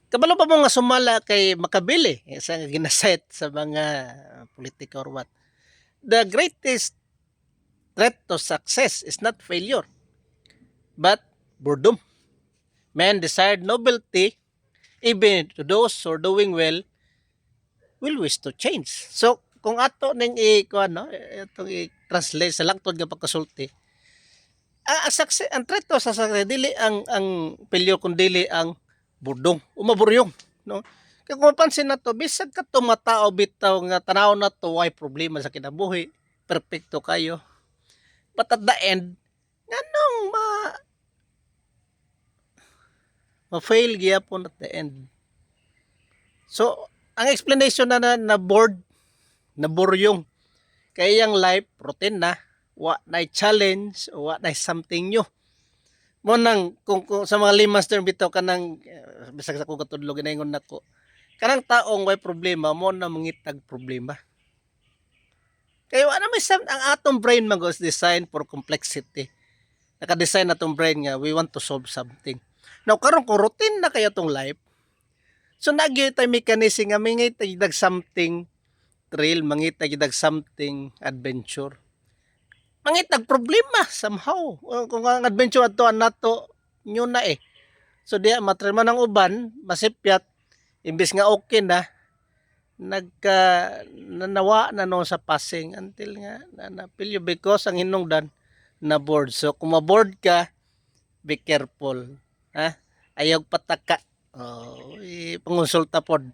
Kabalo pa mo nga sumala kay Makabili sa ginaset sa mga politika or what. The greatest threat to success is not failure, but boredom. Men desired novelty, even to those who are doing well, will wish to change. So, kung ato ning kuan no, itong i-translate sa langtod nga pagkasulti, success, ang threat to sa success dili ang failure kun dili ang budong o maburyong, no? Kaya kung mapansin na to, bisag ka to matao bitaw nga tanaw na to why problema sa kinabuhi, perpekto kayo. But at the end, nganong ma-fail gyapon at the end. So, ang explanation na bored, na buryong, kaya yung life, routine na, wa na challenge, wa na something new. Mo nang kung sa mga layman's term bitaw kanang bisag sa ko katudlo ginaingon nako. Kanang taong may problema mo na mangitag problema. Kaya ano may ang atong brain man was designed for complexity. Naka-design na tong brain nga we want to solve something. Now karon ko routine na kaya tong life. So nagyo tay mechanism nga mangita gidag something thrill, mangita gidag something adventure. Mangitag problema somehow. Kung ang adventure ato nato nyo na eh. So diya matrema ng uban, masipyat, imbes nga okay na, nanawa na no sa passing until nga napilyo because ang hinungdan na board. So kung ma-board ka, be careful. Ha? Ayaw pataka. Oh, pangonsulta pod.